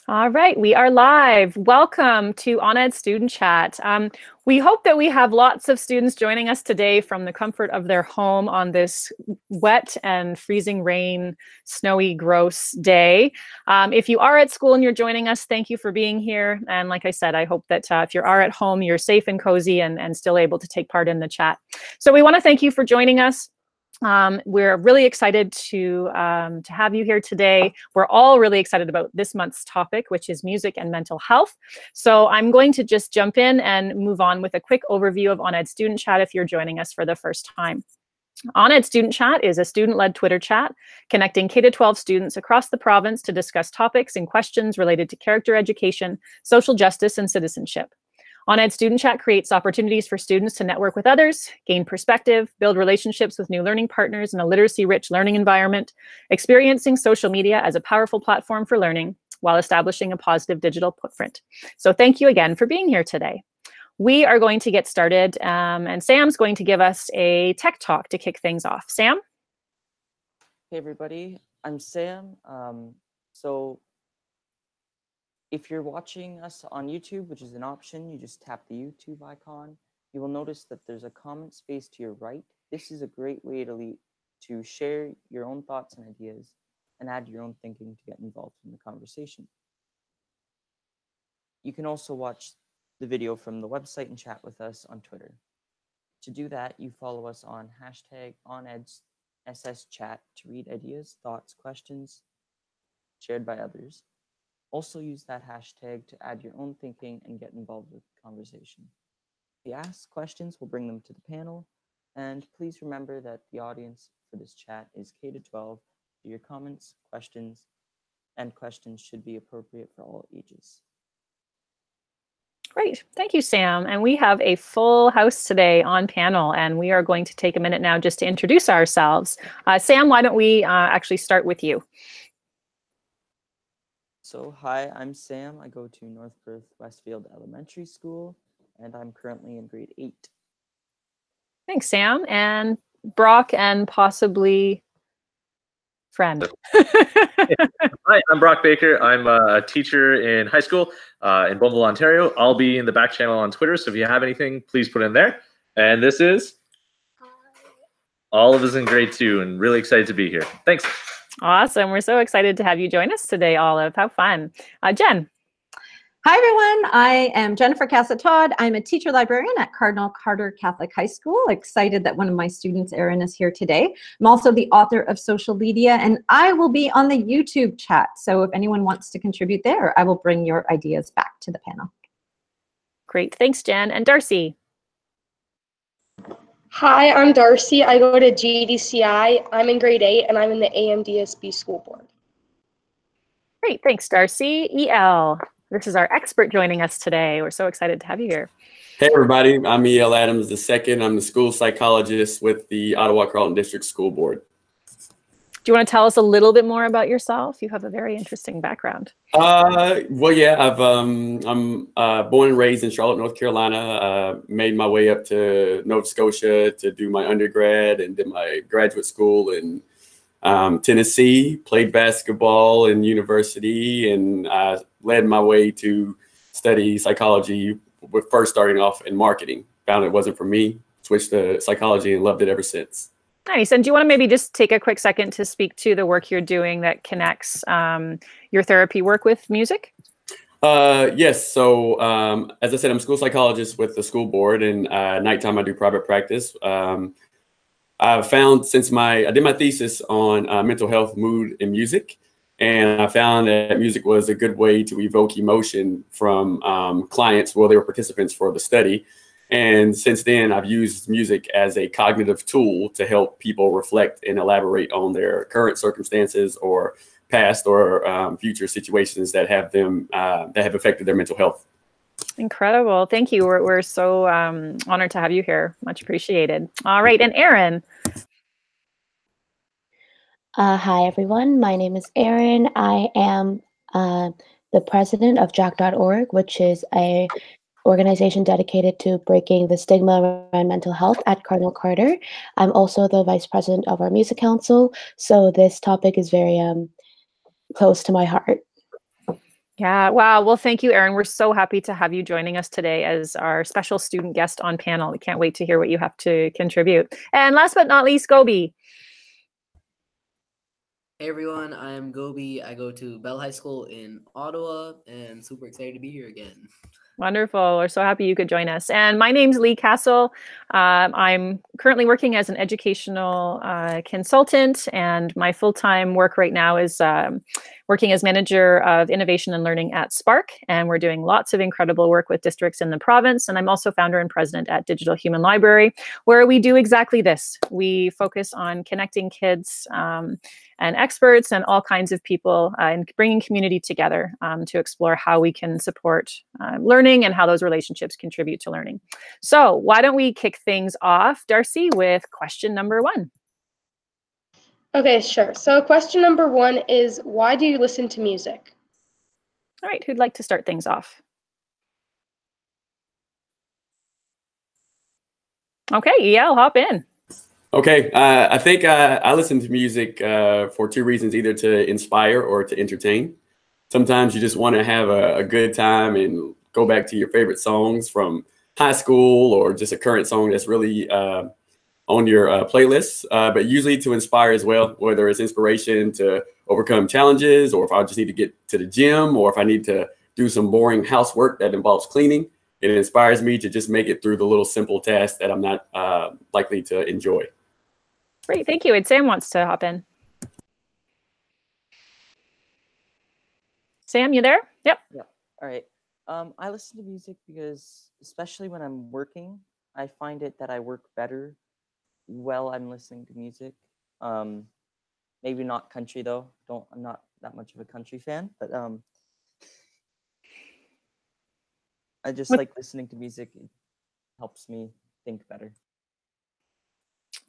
All right, we are live. Welcome to ONED Student Chat. We hope that we have lots of students joining us today from the comfort of their home on this wet and freezing rain, snowy, gross day. If you are at school and you're joining us, thank you for being here. And like I said, I hope that if you are at home, you're safe and cozy and still able to take part in the chat. So we want to thank you for joining us. We're really excited to have you here today. We're all really excited about this month's topic, which is music and mental health. So I'm going to just jump in and move on with a quick overview of ONED Student Chat if you're joining us for the first time. ONED Student Chat is a student-led Twitter chat connecting K-12 students across the province to discuss topics and questions related to character education, social justice, and citizenship. ONED Student Chat creates opportunities for students to network with others, gain perspective, build relationships with new learning partners in a literacy-rich learning environment, experiencing social media as a powerful platform for learning while establishing a positive digital footprint. So thank you again for being here today. We are going to get started, and Sam's going to give us a tech talk to kick things off. Sam? Hey everybody, I'm Sam. If you're watching us on YouTube, which is an option, you just tap the YouTube icon. You will notice that there's a comment space to your right. This is a great way to share your own thoughts and ideas and add your own thinking to get involved in the conversation. You can also watch the video from the website and chat with us on Twitter. To do that, you follow us on #ONedSsChat to read ideas, thoughts, questions shared by others. Also use that hashtag to add your own thinking and get involved with the conversation. If you ask questions, we'll bring them to the panel. And please remember that the audience for this chat is K-12, so your comments, questions should be appropriate for all ages. Great, thank you, Sam. And we have a full house today on panel, and we are going to take a minute now just to introduce ourselves. Sam, why don't we actually start with you? So hi, I'm Sam. I go to North Perth Westfield Elementary School, and I'm currently in grade 8. Thanks, Sam. And Brock and possibly friend. Hi, I'm Brock Baker. I'm a teacher in high school in Bonneville, Ontario. I'll be in the back channel on Twitter, so if you have anything, please put it in there. And this is all of us in grade 2, and really excited to be here. Thanks. Awesome. We're so excited to have you join us today, Olive. How fun. Jen. Hi, everyone. I am Jennifer Casa-Todd. I'm a teacher librarian at Cardinal Carter Catholic High School. Excited that one of my students, Erin, is here today. I'm also the author of Social Media, and I will be on the YouTube chat. So if anyone wants to contribute there, I will bring your ideas back to the panel. Great. Thanks, Jen. And Darcy. Hi, I'm Darcy. I go to GDCI. I'm in grade 8, and I'm in the AMDSB school board. Great. Thanks, Darcy. EL. This is our expert joining us today. We're so excited to have you here. Hey, everybody. I'm E.L. Adams II. I'm the school psychologist with the Ottawa-Carleton District School Board. Do you want to tell us a little bit more about yourself? You have a very interesting background. Well, yeah, I'm born and raised in Charlotte, North Carolina. Made my way up to Nova Scotia to do my undergrad and did my graduate school in Tennessee. Played basketball in university, and led my way to study psychology. With first starting off in marketing. Found it wasn't for me. Switched to psychology and loved it ever since. Nice. And do you want to maybe just take a quick second to speak to the work you're doing that connects your therapy work with music? Yes. So as I said, I'm a school psychologist with the school board, and nighttime I do private practice. I've found since I did my thesis on mental health, mood, and music, and I found that music was a good way to evoke emotion from clients while they were participants for the study. And since then, I've used music as a cognitive tool to help people reflect and elaborate on their current circumstances or past or future situations that have affected their mental health. Incredible. Thank you. We're so honored to have you here. Much appreciated. All right. And Erin. Hi, everyone. My name is Erin. I am the president of Jack.org, which is a organization dedicated to breaking the stigma around mental health at Cardinal Carter. I'm also the vice president of our music council, so this topic is very close to my heart. Yeah, wow. Well, thank you, Erin. We're so happy to have you joining us today as our special student guest on panel. We can't wait to hear what you have to contribute. And last but not least, Gobi. Hey everyone, I'm Gobi. I go to Bell High School in Ottawa and super excited to be here again. Wonderful. We're so happy you could join us. And my name's Lee Castle. I'm currently working as an educational consultant, and my full-time work right now is working as manager of innovation and learning at Spark. And we're doing lots of incredible work with districts in the province. And I'm also founder and president at Digital Human Library, where we do exactly this. We focus on connecting kids and experts and all kinds of people and bringing community together to explore how we can support learning and how those relationships contribute to learning. So why don't we kick things off, Darcy, with question number 1. Okay, sure. So question number 1 is, why do you listen to music? All right, who'd like to start things off? Okay, I'll hop in. Okay, I think I listen to music for 2 reasons, either to inspire or to entertain. Sometimes you just want to have a good time and go back to your favorite songs from high school, or just a current song that's really on your playlist, but usually to inspire as well, whether it's inspiration to overcome challenges, or if I just need to get to the gym, or if I need to do some boring housework that involves cleaning. It inspires me to just make it through the little simple tasks that I'm not likely to enjoy. Great, thank you. And Sam wants to hop in. Sam, you there? Yep. Yep. All right. I listen to music because, especially when I'm working, I find it that I work better while I'm listening to music. Maybe not country though. I'm not that much of a country fan, but I just like listening to music. It helps me think better.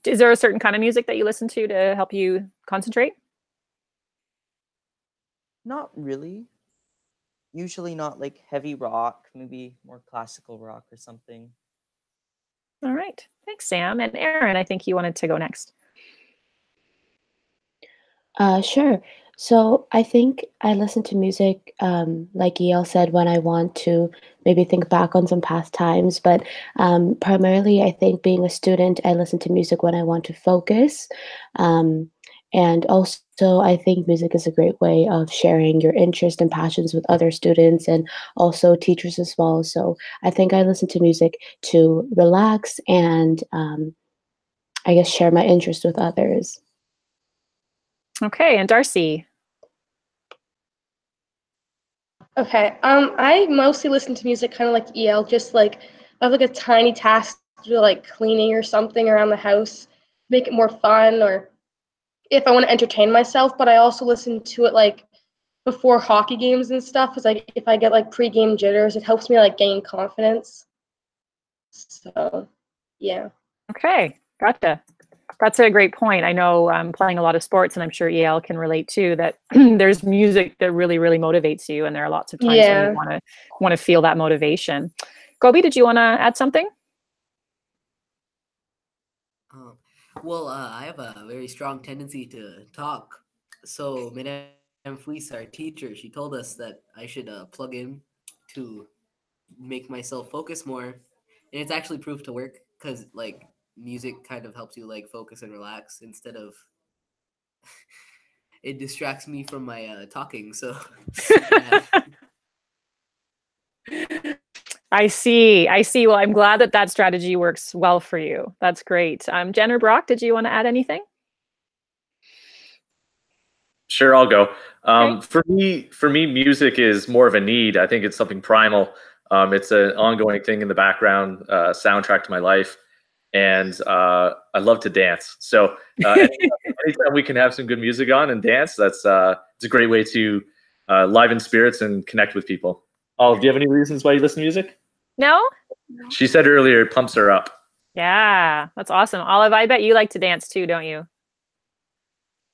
Is there a certain kind of music that you listen to help you concentrate? Not really. Usually not like heavy rock, maybe more classical rock or something. All right. Thanks, Sam. And Erin, I think you wanted to go next. Sure. So I think I listen to music, like EL said, when I want to maybe think back on some past times. But primarily, I think being a student, I listen to music when I want to focus. And also, I think music is a great way of sharing your interest and passions with other students and also teachers as well. So I think I listen to music to relax and I guess share my interest with others. Okay, and Darcy. Okay, I mostly listen to music kind of like EL, just like I have like a tiny task to do, like cleaning or something around the house, make it more fun, or if I want to entertain myself. But I also listen to it like before hockey games and stuff, because like if I get like pre-game jitters, it helps me like gain confidence. So, yeah. Okay, gotcha. That's a great point. I know playing a lot of sports, and I'm sure EL can relate too, that there's music that really, really motivates you, and there are lots of times when you want to feel that motivation. Gobi, did you want to add something? Well, I have a very strong tendency to talk. So Madame Fleece, our teacher, she told us that I should plug in to make myself focus more. And it's actually proved to work, because like music kind of helps you like focus and relax instead of it distracts me from my talking. So yeah. I see. Well, I'm glad that strategy works well for you. That's great. Jen or Brock, did you want to add anything? Sure, I'll go. Okay. For me, music is more of a need. I think it's something primal. It's an ongoing thing in the background, soundtrack to my life, and I love to dance. So anytime we can have some good music on and dance, it's a great way to liven spirits and connect with people. Olive, do you have any reasons why you listen to music? No? She said earlier it pumps her up. Yeah, that's awesome. Olive, I bet you like to dance too, don't you?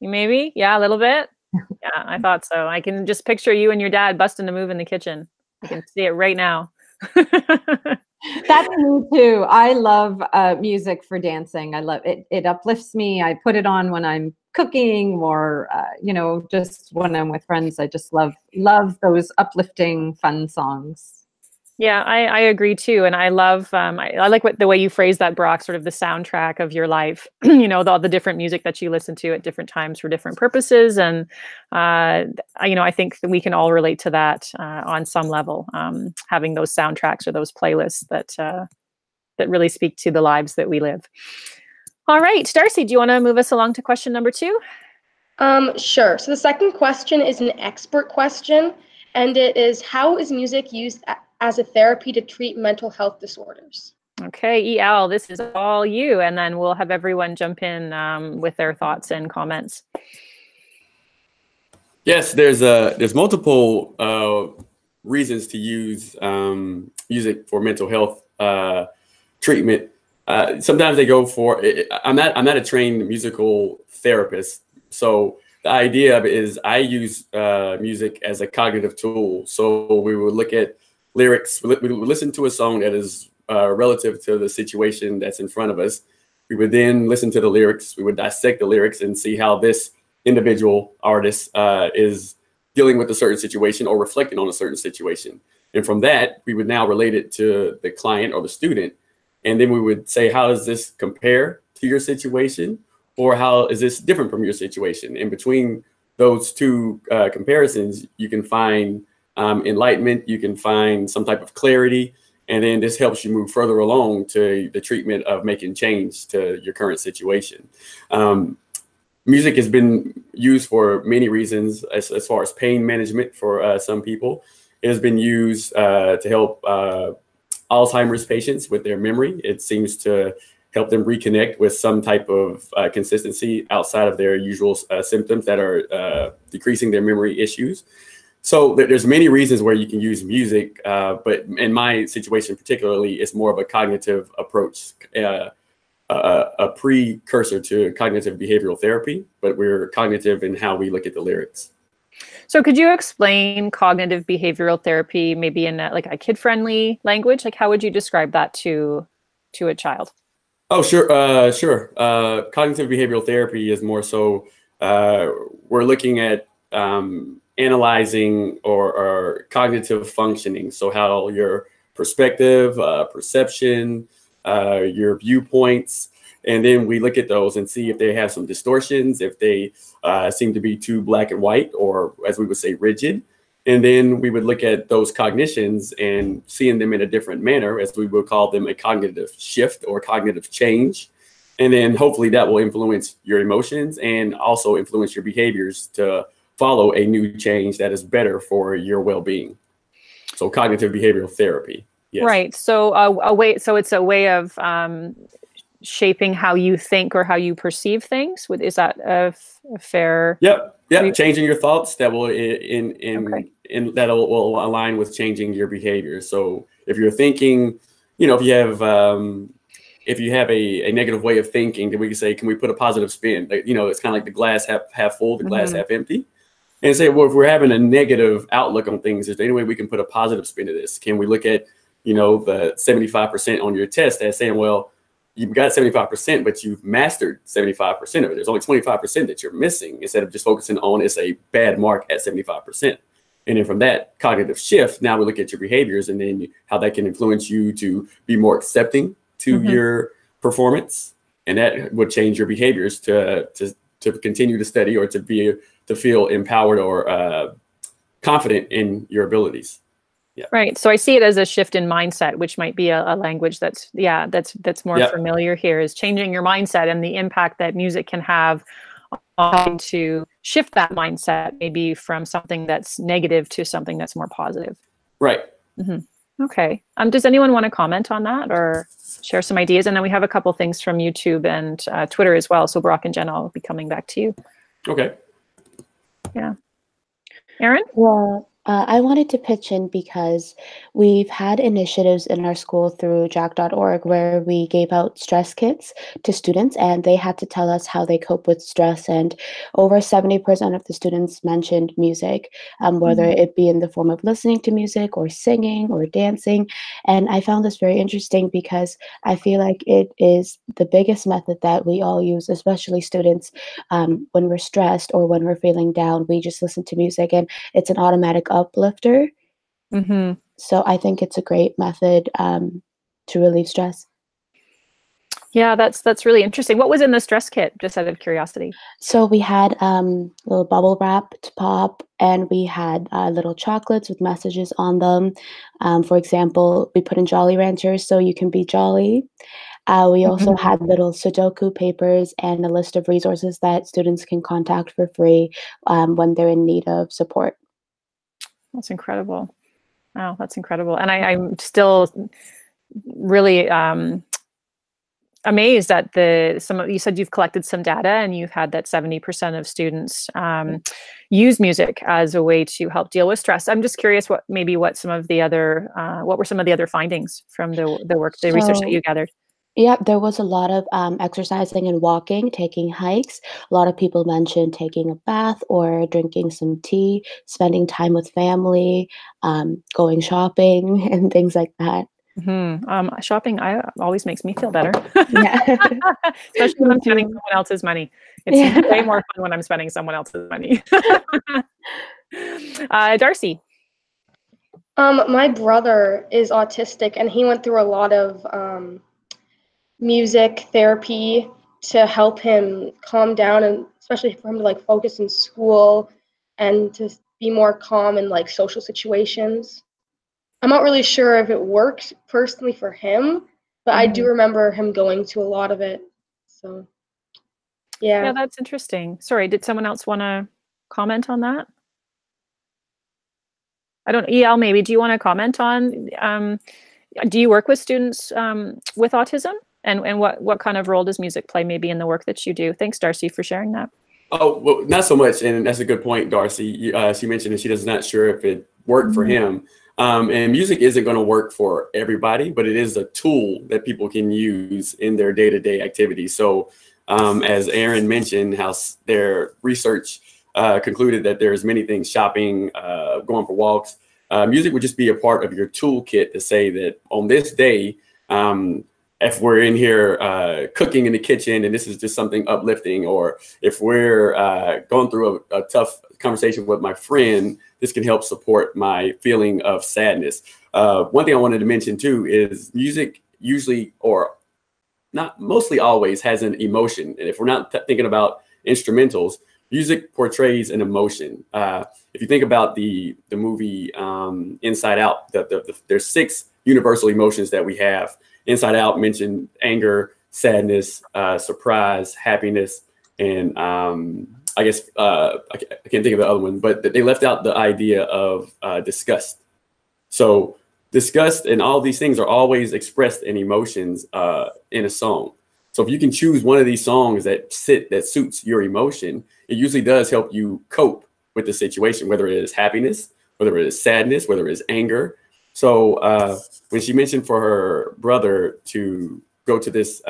You maybe? Yeah, a little bit? Yeah, I thought so. I can just picture you and your dad busting a move in the kitchen. I can see it right now. That's me too. I love music for dancing. I love it. It uplifts me. I put it on when I'm cooking or, you know, just when I'm with friends. I just love those uplifting, fun songs. Yeah, I agree too, and I love I like the way you phrase that, Brock. Sort of the soundtrack of your life. You know, all the different music that you listen to at different times for different purposes, and you know, I think that we can all relate to that on some level. Having those soundtracks or those playlists that really speak to the lives that we live. All right, Darcy, do you want to move us along to question number 2? Sure. So the second question is an expert question, and it is, how is music used as a therapy to treat mental health disorders? Okay, EL, this is all you, and then we'll have everyone jump in with their thoughts and comments. Yes, there's multiple reasons to use music for mental health treatment. Sometimes they go for. I'm not a trained musical therapist, so the idea of it is I use music as a cognitive tool. So we would look at lyrics. We would listen to a song that is relative to the situation that's in front of us. We would then listen to the lyrics. We would dissect the lyrics and see how this individual artist is dealing with a certain situation or reflecting on a certain situation. And from that, we would now relate it to the client or the student. And then we would say, how does this compare to your situation? Or how is this different from your situation? And between those two comparisons, you can find enlightenment, you can find some type of clarity, and then this helps you move further along to the treatment of making change to your current situation. Music has been used for many reasons, as far as pain management for some people. It has been used to help Alzheimer's patients with their memory. It seems to help them reconnect with some type of consistency outside of their usual symptoms that are decreasing their memory issues. So there's many reasons where you can use music, but in my situation particularly, it's more of a cognitive approach, a precursor to cognitive behavioral therapy, but we're cognitive in how we look at the lyrics. So could you explain cognitive behavioral therapy maybe in like a kid-friendly language? Like how would you describe that to a child? Oh, sure. Sure. Cognitive behavioral therapy is more so we're looking at analyzing or cognitive functioning. So how your perspective, perception, your viewpoints, and then we look at those and see if they have some distortions, if they seem to be too black and white, or as we would say, rigid. And then we would look at those cognitions and seeing them in a different manner, as we would call them a cognitive shift or cognitive change. And then hopefully that will influence your emotions and also influence your behaviors to follow a new change that is better for your well-being. So cognitive behavioral therapy. Yes. Right. So it's a way of shaping how you think or how you perceive things. Is that a fair? Yep. Changing your thoughts that will that will align with changing your behavior. So if you're thinking, if you have a negative way of thinking, then we can say, can we put a positive spin? It's kind of like the glass half full, the glass half empty. And say, well, if we're having a negative outlook on things, is there any way we can put a positive spin to this? Can we look at, the 75% on your test as saying, well, you've got 75%, but you've mastered 75% of it. There's only 25% that you're missing, instead of just focusing on it's a bad mark at 75%. And then from that cognitive shift, now we look at your behaviors and then how that can influence you to be more accepting to your performance. And that would change your behaviors to continue to study or to feel empowered or confident in your abilities. Yeah. Right. So I see it as a shift in mindset, which might be a language that's more familiar here, is changing your mindset and the impact that music can have on to shift that mindset, maybe from something that's negative to something that's more positive. Right. Okay. Does anyone want to comment on that or share some ideas? And then we have a couple things from YouTube and Twitter as well. So Brock and Jen, I'll be coming back to you. Okay. Yeah. Erin? Well, I wanted to pitch in because we've had initiatives in our school through Jack.org where we gave out stress kits to students and they had to tell us how they cope with stress. And over 70% of the students mentioned music, whether it be in the form of listening to music or singing or dancing. And I found this very interesting because I feel like it is the biggest method that we all use, especially students, when we're stressed or when we're feeling down. We just listen to music and it's an automatic uplifter. Mm-hmm. So I think it's a great method to relieve stress. Yeah, that's really interesting. What was in the stress kit, just out of curiosity? So we had little bubble wrap to pop, and we had little chocolates with messages on them. For example, we put in Jolly Ranchers so you can be jolly. We also had little Sudoku papers and a list of resources that students can contact for free when they're in need of support. That's incredible. Wow, that's incredible. And I'm still really amazed at you said you've collected some data and you've had that 70% of students use music as a way to help deal with stress. I'm just curious what were some of the other findings from the research that you gathered? Yeah, there was a lot of exercising and walking, taking hikes. A lot of people mentioned taking a bath or drinking some tea, spending time with family, going shopping, and things like that. Shopping always makes me feel better. Yeah. Especially when Me I'm spending too. someone else's money. It's way more fun when I'm spending someone else's money. Darcy. My brother is autistic, and he went through a lot of music therapy to help him calm down, and especially for him to like focus in school and to be more calm in like social situations. I'm not really sure if it worked personally for him, but I do remember him going to a lot of it. So, yeah. Yeah, that's interesting. Sorry, did someone else want to comment on that? I don't, EL, maybe, do you want to comment on, do you work with students with autism? And what kind of role does music play maybe in the work that you do? Thanks, Darcy, for sharing that. Oh, well, not so much. And that's a good point, Darcy. She mentioned that she was not sure if it worked for him. And music isn't going to work for everybody, but it is a tool that people can use in their day-to-day activities. So as Aaron mentioned, how their research concluded that there's many things, shopping, going for walks. Music would just be a part of your toolkit to say that on this day, if we're in here cooking in the kitchen and this is just something uplifting, or if we're going through a tough conversation with my friend, this can help support my feeling of sadness. One thing I wanted to mention too is music usually, or not mostly always, has an emotion. And if we're not thinking about instrumentals, music portrays an emotion. If you think about the movie Inside Out, there's 6 universal emotions that we have. Inside Out mentioned anger, sadness, surprise, happiness, and I guess I can't think of the other one, but they left out the idea of disgust. So disgust and all these things are always expressed in emotions in a song. So if you can choose one of these songs that suits your emotion, it usually does help you cope with the situation, whether it is happiness, whether it is sadness, whether it is anger. So when she mentioned for her brother to go to this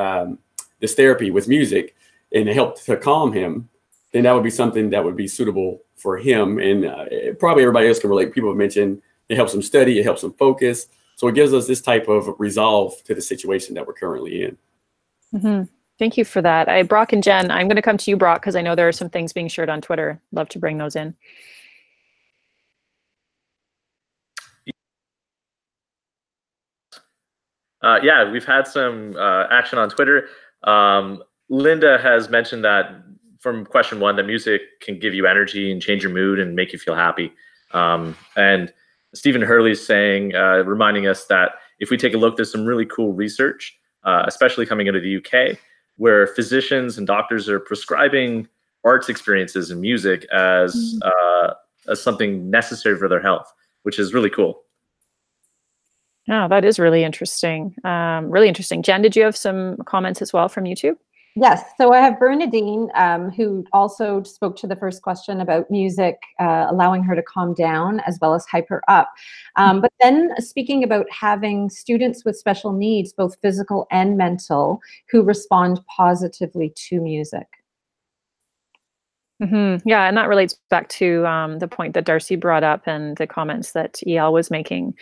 this therapy with music and it helped to calm him, then that would be something that would be suitable for him. And probably everybody else can relate. People have mentioned it helps them study, it helps them focus. So it gives us this type of resolve to the situation that we're currently in. Thank you for that. Brock and Jen, I'm going to come to you, Brock, because I know there are some things being shared on Twitter. Love to bring those in. Yeah, we've had some action on Twitter. Linda has mentioned that from question 1, that music can give you energy and change your mood and make you feel happy. And Stephen Hurley's saying, reminding us that if we take a look, there's some really cool research, especially coming out of the UK, where physicians and doctors are prescribing arts experiences and music as something necessary for their health, which is really cool. Yeah, that is really interesting. Really interesting. Jen, did you have some comments as well from YouTube? Yes, so I have Bernadine, who also spoke to the first question about music, allowing her to calm down as well as hype her up. But then speaking about having students with special needs, both physical and mental, who respond positively to music. Yeah, and that relates back to the point that Darcy brought up and the comments that EL was making.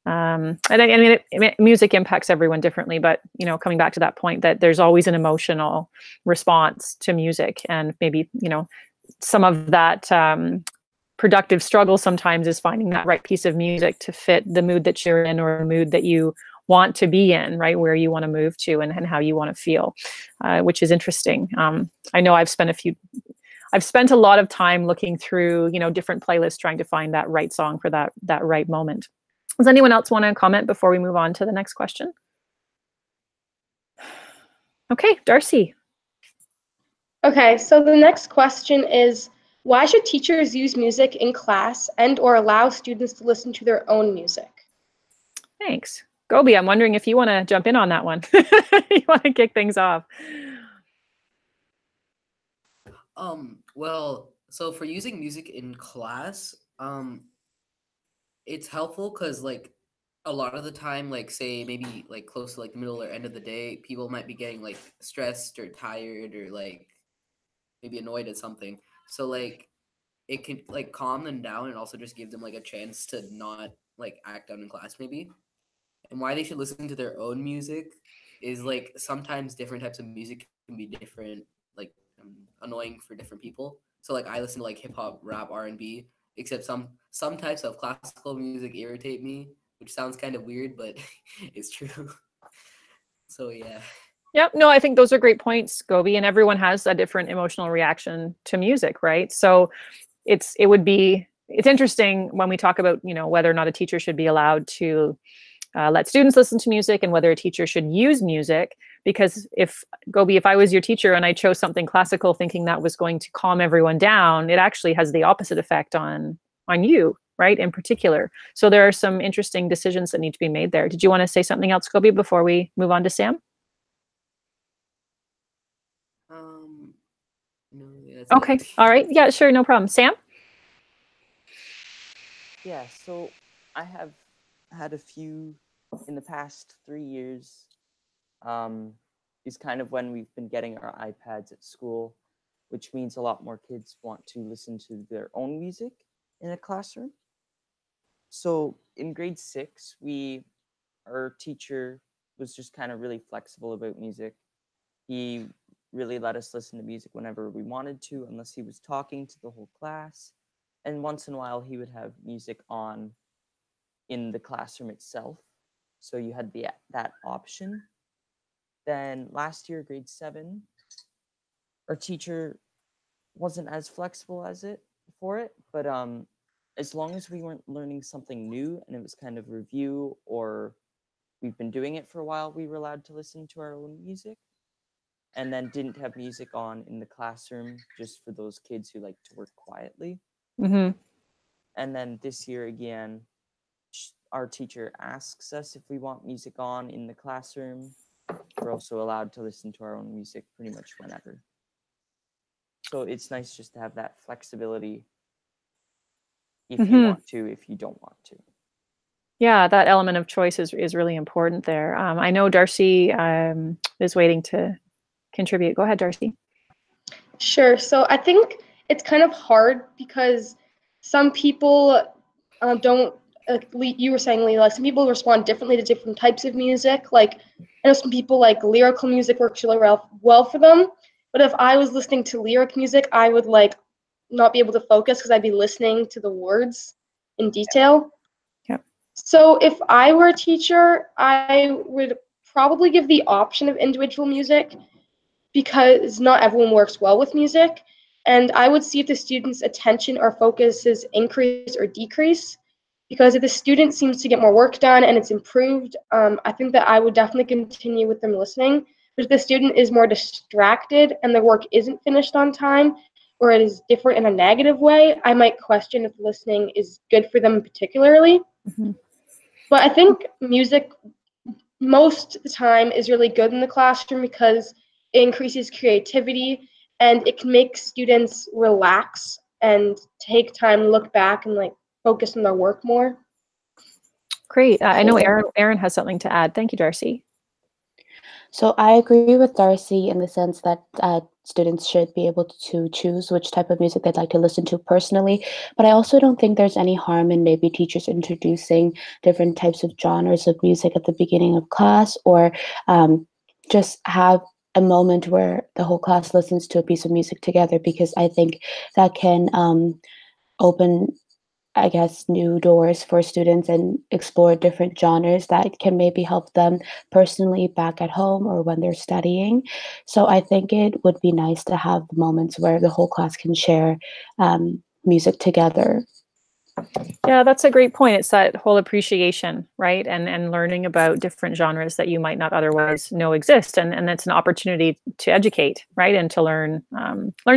And I mean, music impacts everyone differently, but coming back to that point that there's always an emotional response to music, and maybe some of that productive struggle sometimes is finding that right piece of music to fit the mood that you're in or the mood that you want to be in, right, where you want to move to and how you want to feel, which is interesting. I know I've spent a lot of time looking through different playlists trying to find that right song for that right moment. Does anyone else want to comment before we move on to the next question? Okay, Darcy. Okay, so the next question is, why should teachers use music in class and or allow students to listen to their own music? Thanks. Gobi, I'm wondering if you want to jump in on that one. You want to kick things off? Well, so for using music in class, it's helpful because like a lot of the time, like say maybe like close to like the middle or end of the day, people might be getting like stressed or tired or like maybe annoyed at something. So like it can like calm them down and also just give them like a chance to not like act out in class maybe. And why they should listen to their own music is like sometimes different types of music can be different, like annoying for different people. So like I listen to like hip hop, rap, R&B, except some types of classical music irritate me, which sounds kind of weird, but it's true. So yeah. Yep. No, I think those are great points, Gobi, and everyone has a different emotional reaction to music, right? So it's interesting when we talk about, whether or not a teacher should be allowed to let students listen to music and whether a teacher should use music, because if I was your teacher and I chose something classical thinking that was going to calm everyone down, it actually has the opposite effect on you, right, in particular. So there are some interesting decisions that need to be made there. Did you want to say something else, Gobi, before we move on to Sam? No, that's Okay. it. All right. Yeah, sure. No problem. Sam? Yeah, so I have had a few in the past 3 years. Is kind of when we've been getting our iPads at school, which means a lot more kids want to listen to their own music in a classroom. So in grade 6, our teacher was just kind of really flexible about music. He really let us listen to music whenever we wanted to, unless he was talking to the whole class. And once in a while, he would have music on in the classroom itself. So you had that option. Then last year, grade 7, our teacher wasn't as flexible for it, but as long as we weren't learning something new and it was kind of review or we've been doing it for a while, we were allowed to listen to our own music, and then didn't have music on in the classroom just for those kids who like to work quietly. Mm-hmm. And then this year again, our teacher asks us if we want music on in the classroom. We're also allowed to listen to our own music pretty much whenever. So it's nice just to have that flexibility if you want to, if you don't want to. Yeah, that element of choice is really important there. I know Darcy is waiting to contribute. Go ahead, Darcy. Sure. So I think it's kind of hard because some people don't, you were saying, Leila, some people respond differently to different types of music. Like, I know some people like lyrical music works really well for them. But if I was listening to lyric music, I would like not be able to focus because I'd be listening to the words in detail. Yep. So if I were a teacher, I would probably give the option of individual music because not everyone works well with music. And I would see if the student's attention or focuses increase or decrease. Because if the student seems to get more work done and it's improved, I think that I would definitely continue with them listening. But if the student is more distracted and the work isn't finished on time, or it is different in a negative way, I might question if listening is good for them particularly. Mm-hmm. But I think music most of the time is really good in the classroom because it increases creativity, and it can make students relax and take time to look back and like focus on their work more. Great. I know Erin has something to add. Thank you, Darcy. So I agree with Darcy in the sense that students should be able to choose which type of music they'd like to listen to personally. But I also don't think there's any harm in maybe teachers introducing different types of genres of music at the beginning of class, or just have a moment where the whole class listens to a piece of music together, because I think that can open, I guess, new doors for students and explore different genres that can maybe help them personally back at home or when they're studying. So I think it would be nice to have moments where the whole class can share music together. Yeah, that's a great point. It's that whole appreciation, right? And learning about different genres that you might not otherwise know exist. And that's an opportunity to educate, right? And to learn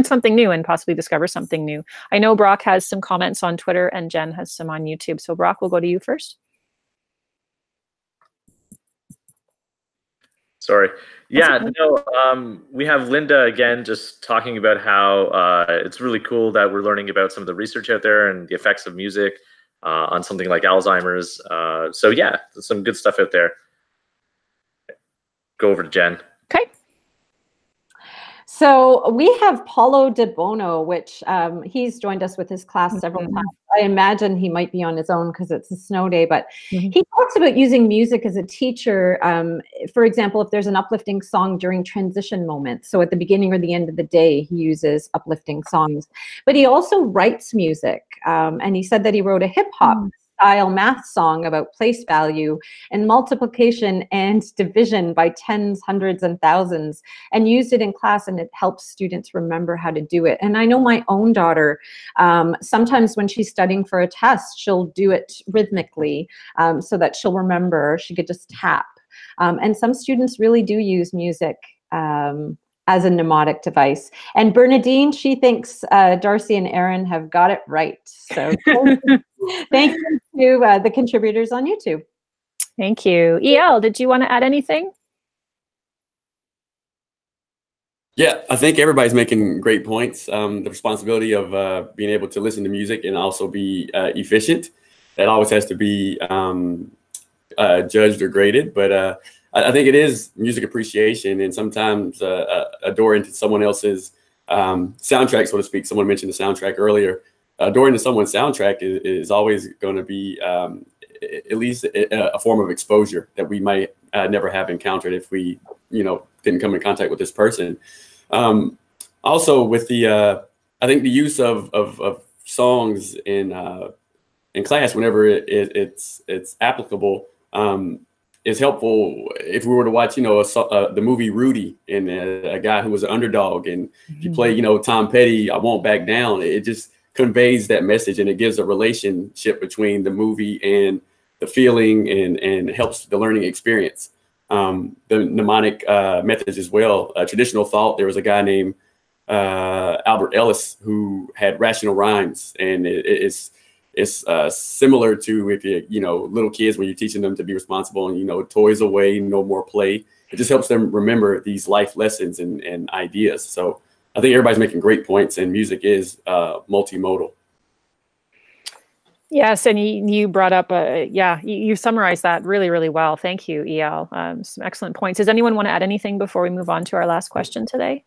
something new and possibly discover something new. I know Brock has some comments on Twitter and Jen has some on YouTube. So Brock, we'll go to you first. Sorry. Yeah, no, we have Linda again just talking about how it's really cool that we're learning about some of the research out there and the effects of music on something like Alzheimer's. So yeah, there's some good stuff out there. Go over to Jen. Okay. So we have Paulo de Bono, which he's joined us with his class several times. I imagine he might be on his own because it's a snow day, but he talks about using music as a teacher. For example, if there's an uplifting song during transition moments. So at the beginning or the end of the day, he uses uplifting songs. But he also writes music. And he said that he wrote a hip hop style math song about place value and multiplication and division by tens, hundreds, and thousands, and used it in class, and it helps students remember how to do it. And I know my own daughter, sometimes when she's studying for a test, she'll do it rhythmically so that she'll remember. She could just tap. And some students really do use music as a mnemonic device. And Bernadine, she thinks Darcy and Erin have got it right. So thank you to the contributors on YouTube. Thank you. EL, did you want to add anything? Yeah, I think everybody's making great points. The responsibility of being able to listen to music and also be efficient, that always has to be judged or graded. But I think it is music appreciation, and sometimes a door into someone else's soundtrack, so to speak. Someone mentioned the soundtrack earlier. A door into someone's soundtrack is always going to be at least a form of exposure that we might never have encountered if we, didn't come in contact with this person. Also, with the, I think the use of songs in class whenever it's applicable. Is helpful if we were to watch, the movie Rudy, and a guy who was an underdog, and if you play, Tom Petty, I Won't Back Down, it just conveys that message, and it gives a relationship between the movie and the feeling, and helps the learning experience. The mnemonic methods as well. Traditional thought, there was a guy named Albert Ellis who had rational rhymes, and it's similar to if little kids, when you're teaching them to be responsible, and toys away, no more play. It just helps them remember these life lessons and ideas. So I think everybody's making great points, and music is multimodal. Yes, and you brought up, you summarized that really, really well. Thank you, EL. Some excellent points. Does anyone want to add anything before we move on to our last question today?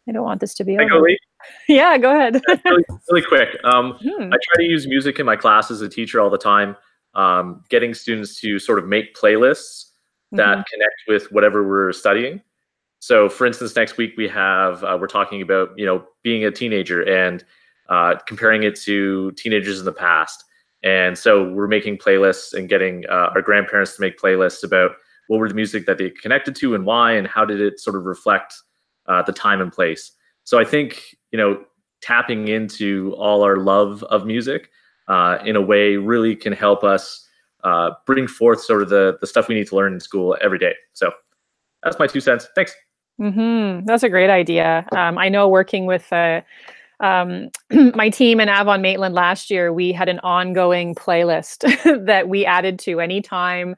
I don't want this to be over. Yeah, go ahead. really quick. I try to use music in my class as a teacher all the time, getting students to sort of make playlists that connect with whatever we're studying. So for instance, next week we have, we're talking about, being a teenager and comparing it to teenagers in the past. And so we're making playlists and getting our grandparents to make playlists about what were the music that they connected to and why, and how did it sort of reflect the time and place. So I think, tapping into all our love of music in a way really can help us bring forth sort of the stuff we need to learn in school every day. So that's my 2 cents. Thanks. That's a great idea. I know working with my team in Avon Maitland last year, we had an ongoing playlist that we added to anytime,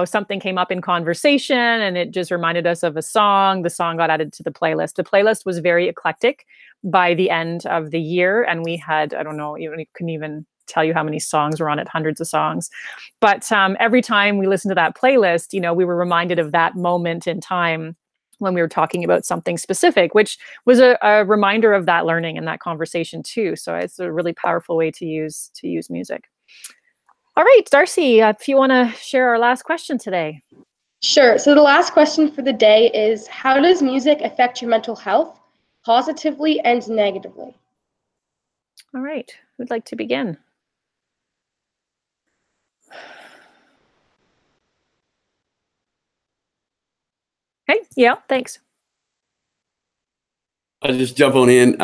something came up in conversation and it just reminded us of a song. The song got added to the playlist. The playlist was very eclectic by the end of the year. And we had, I don't know, you couldn't even tell you how many songs were on it, hundreds of songs. But every time we listened to that playlist, we were reminded of that moment in time when we were talking about something specific, which was a reminder of that learning and that conversation too. So it's a really powerful way to use music. All right, Darcy, if you want to share our last question today. Sure. So the last question for the day is, how does music affect your mental health, positively and negatively? All right, who'd like to begin? Okay, yeah, thanks. I'll just jump on in.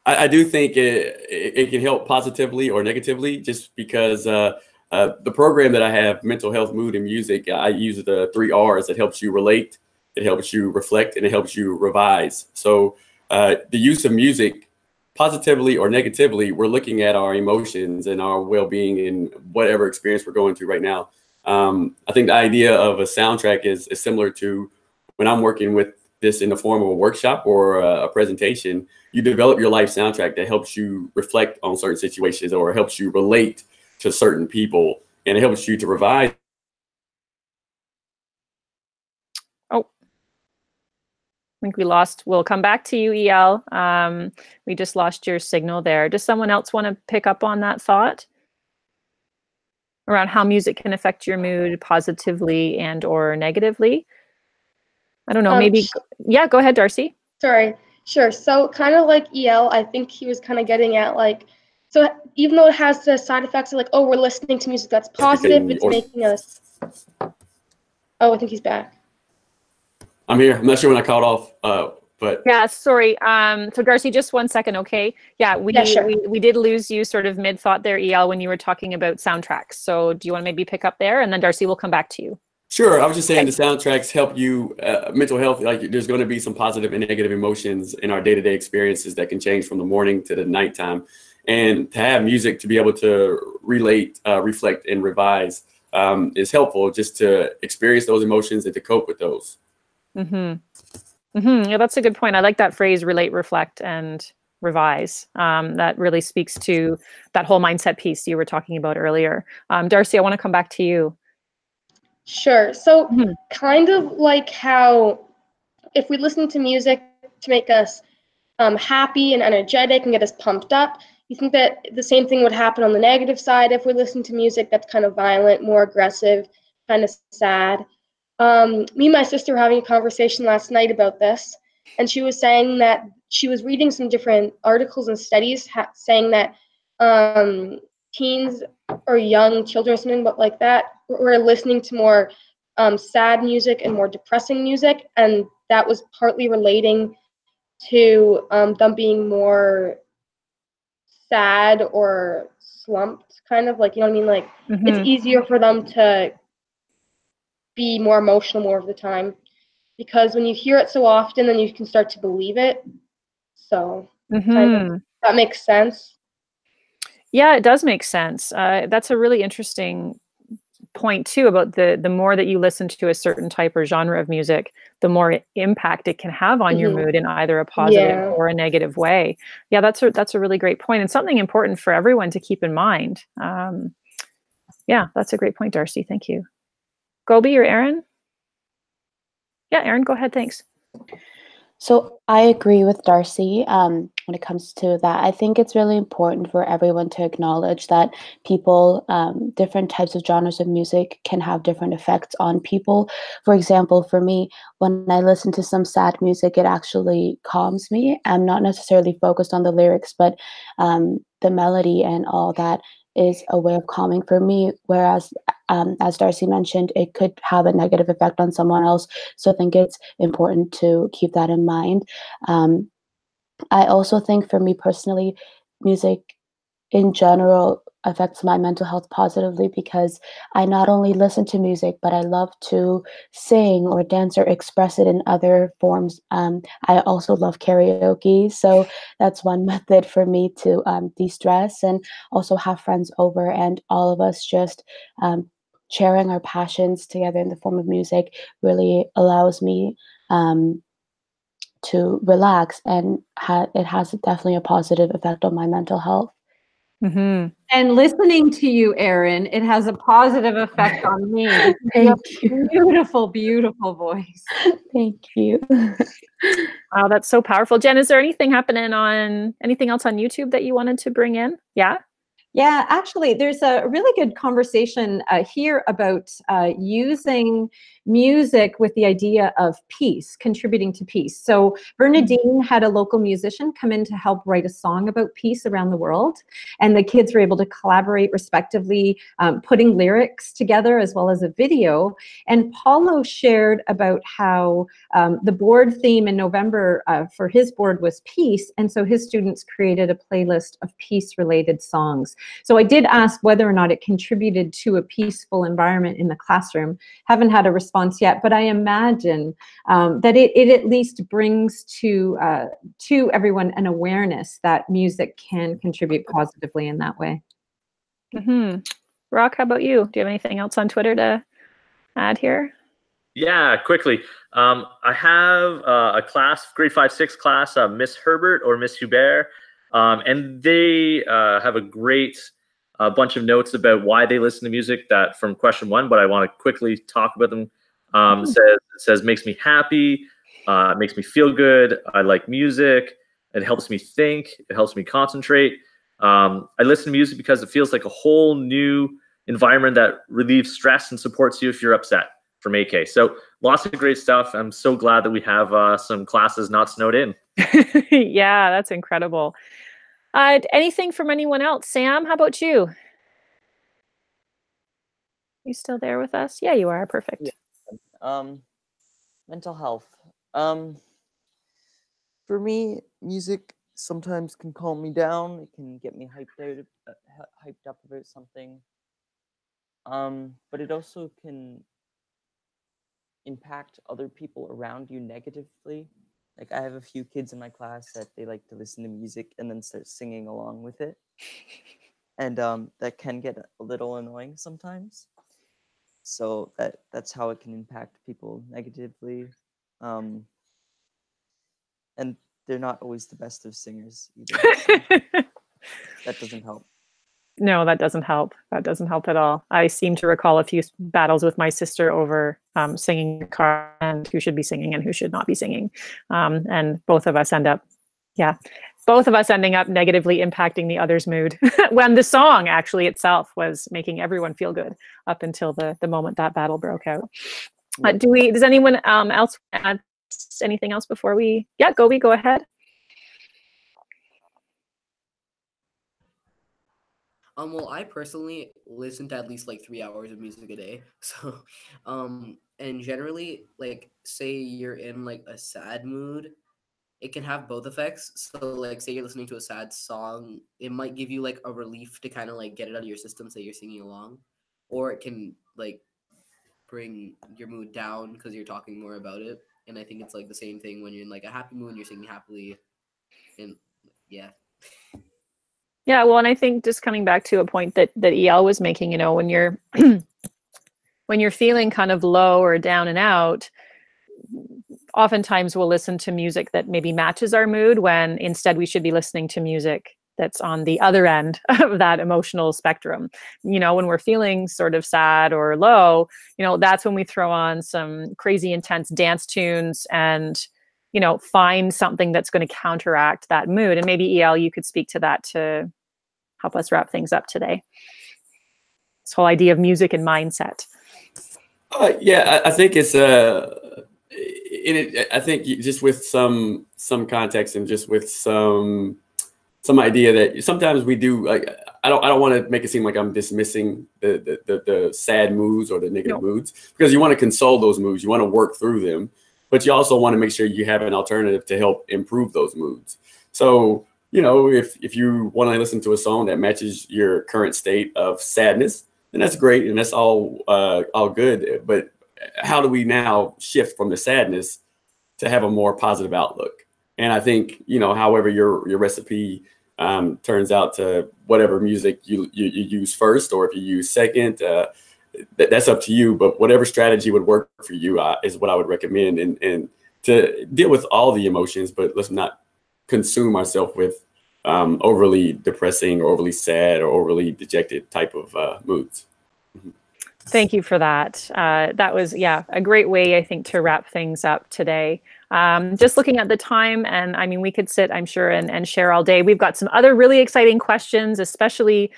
I do think it can help positively or negatively, just because the program that I have, Mental Health, Mood, and Music, I use the 3 R's. It helps you relate, it helps you reflect, and it helps you revise. So the use of music, positively or negatively, we're looking at our emotions and our well-being in whatever experience we're going through right now. I think the idea of a soundtrack is similar to when I'm working with this in the form of a workshop or a presentation. You develop your life soundtrack that helps you reflect on certain situations or helps you relate to certain people, and it helps you to revise. Oh, I think we'll come back to you, EL. We just lost your signal there. Does someone else want to pick up on that thought around how music can affect your mood positively and or negatively? I don't know, maybe, yeah, go ahead, Darcy. Sorry, sure. So kind of like EL, I think he was kind of getting at so even though it has the side effects of oh, we're listening to music that's positive, it's making us, oh, I think he's back. I'm here. I'm not sure when I caught off, but. Yeah, sorry. So Darcy, just 1 second, okay? Yeah, sure. we did lose you sort of mid-thought there, EL, when you were talking about soundtracks. So do you want to maybe pick up there? And then Darcy will come back to you. Sure. I was just saying the soundtracks help you, mental health, there's going to be some positive and negative emotions in our day-to-day experiences that can change from the morning to the nighttime. And to have music to be able to relate, reflect, and revise is helpful, just to experience those emotions and to cope with those. Yeah, that's a good point. I like that phrase, relate, reflect, and revise. That really speaks to that whole mindset piece you were talking about earlier. Darcy, I want to come back to you. Sure. So kind of like how if we listen to music to make us happy and energetic and get us pumped up, you think that the same thing would happen on the negative side if we listen to music that's kind of violent, more aggressive, kind of sad. Me and my sister were having a conversation last night about this, and she was saying that she was reading some different articles and studies saying that teens or young children or something like that were listening to more sad music and more depressing music, and that was partly relating to them being more sad or slumped, kind of you know what I mean? It's easier for them to be more emotional more of the time, because when you hear it so often, then you can start to believe it. So kind of, that makes sense. Yeah, it does make sense. That's a really interesting point too, about the more that you listen to a certain type or genre of music, the more impact it can have on your mood in either a positive or a negative way. Yeah, that's a really great point, and something important for everyone to keep in mind. Yeah, that's a great point, Darcy. Thank you. Gobi or Aaron? Yeah, Aaron, go ahead. Thanks. So I agree with Darcy when it comes to that. I think it's really important for everyone to acknowledge that people, different types of genres of music can have different effects on people. For example, for me, when I listen to some sad music, it actually calms me. I'm not necessarily focused on the lyrics, but the melody and all that is a way of calming for me, whereas as Darcy mentioned, it could have a negative effect on someone else. So I think it's important to keep that in mind. I also think for me personally, music in general affects my mental health positively because I not only listen to music, but I love to sing or dance or express it in other forms. I also love karaoke, so that's one method for me to de-stress and also have friends over and all of us just sharing our passions together in the form of music really allows me to relax, and it has definitely a positive effect on my mental health. Mm-hmm. And listening to you, Erin, it has a positive effect on me. Because you have Thank a you. beautiful, beautiful voice. Thank you. Wow, that's so powerful. Jen, is there anything anything else on YouTube that you wanted to bring in? Yeah. Yeah, actually, there's a really good conversation here about using music with the idea of peace, contributing to peace. So Bernadine had a local musician come in to help write a song about peace around the world. And the kids were able to collaborate respectively, putting lyrics together as well as a video. And Paulo shared about how the board theme in November for his board was peace. And so his students created a playlist of peace-related songs. So I did ask whether or not it contributed to a peaceful environment in the classroom. Haven't had a response yet, but I imagine that it at least brings to everyone an awareness that music can contribute positively in that way. Mm-hmm. Rock, how about you? Do you have anything else on Twitter to add here? Yeah, quickly. I have a class, grade 5-6 class, Miss Herbert or Miss Hubert, and they have a great bunch of notes about why they listen to music that from question 1, but I want to quickly talk about them. Says makes me happy, makes me feel good. I like music. It helps me think. It helps me concentrate. I listen to music because it feels like a whole new environment that relieves stress and supports you if you're upset. From AK. So lots of great stuff. I'm so glad that we have some classes not snowed in. Yeah, that's incredible. Anything from anyone else? Sam, how about you? You still there with us? Yeah, you are. Perfect. Yeah. Mental health. For me, music sometimes can calm me down. It can get me hyped up about something. But it also can impact other people around you negatively. Like I have a few kids in my class that they like to listen to music and then start singing along with it. And that can get a little annoying sometimes. So that's how it can impact people negatively. And they're not always the best of singers either. So that doesn't help. No, that doesn't help. That doesn't help at all. I seem to recall a few battles with my sister over singing in the car and who should be singing and who should not be singing. And both of us ending up negatively impacting the other's mood when the song actually itself was making everyone feel good up until the moment that battle broke out. Does anyone else add anything else before we? Yeah, Gobi, go ahead. Well, I personally listen to at least like 3 hours of music a day. So, and generally, like, say you're in like a sad mood, it can have both effects. So, like, say you're listening to a sad song, it might give you like a relief to kind of like get it out of your system, so you're singing along, or it can like bring your mood down because you're talking more about it. And I think it's like the same thing when you're in like a happy mood and you're singing happily, and yeah. Yeah, well, and I think just coming back to a point that EL was making, when you're when you're feeling kind of low or down and out, oftentimes we'll listen to music that maybe matches our mood when instead we should be listening to music that's on the other end of that emotional spectrum. When we're feeling sort of sad or low, that's when we throw on some crazy intense dance tunes and find something that's going to counteract that mood. And maybe EL, you could speak to that to help us wrap things up today. This whole idea of music and mindset. Yeah, I think it's I think just with some context and just with some idea that sometimes we do. Like, I don't want to make it seem like I'm dismissing the sad moods or the negative moods, because you want to console those moods, you want to work through them, but you also want to make sure you have an alternative to help improve those moods. So you know, if you want to listen to a song that matches your current state of sadness, then that's great and that's all good. But how do we now shift from the sadness to have a more positive outlook? And I think, you know, however your recipe turns out to whatever music you use first, or if you use second, that's up to you. But whatever strategy would work for you is what I would recommend, and to deal with all the emotions, but let's not consume ourselves with overly depressing or overly sad or overly dejected type of moods. Thank you for that. That was, yeah, a great way, I think, to wrap things up today. Just looking at the time, and I mean, we could sit, I'm sure, and share all day. We've got some other really exciting questions, especially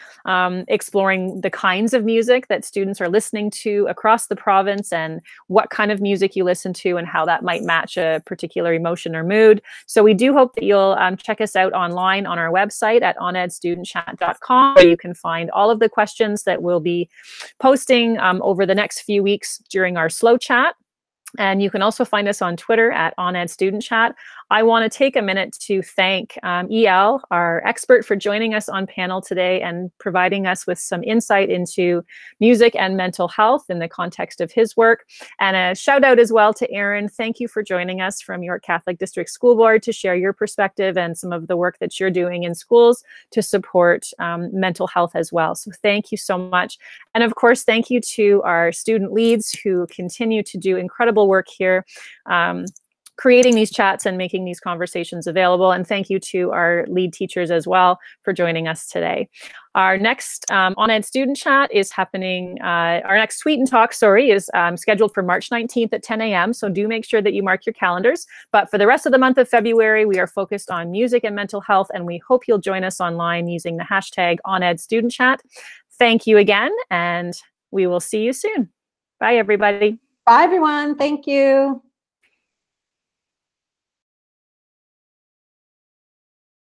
exploring the kinds of music that students are listening to across the province, and what kind of music you listen to and how that might match a particular emotion or mood. So we do hope that you'll check us out online on our website at ONedSsChat.com, where you can find all of the questions that we'll be posting over the next few weeks during our slow chat. And you can also find us on Twitter at ONedStudentChat. I want to take a minute to thank EL, our expert, for joining us on panel today and providing us with some insight into music and mental health in the context of his work. And a shout out as well to Aaron. Thank you for joining us from York Catholic District School Board to share your perspective and some of the work that you're doing in schools to support mental health as well. So thank you so much. And of course, thank you to our student leads who continue to do incredible work here, creating these chats and making these conversations available. And thank you to our lead teachers as well for joining us today. Our next OnEd Student Chat is happening, our next Tweet and Talk, is scheduled for March 19th at 10 a.m. So do make sure that you mark your calendars. But for the rest of the month of February, we are focused on music and mental health, and we hope you'll join us online using the hashtag OnEd Student Chat. Thank you again, and we will see you soon. Bye, everybody. Bye, everyone. Thank you.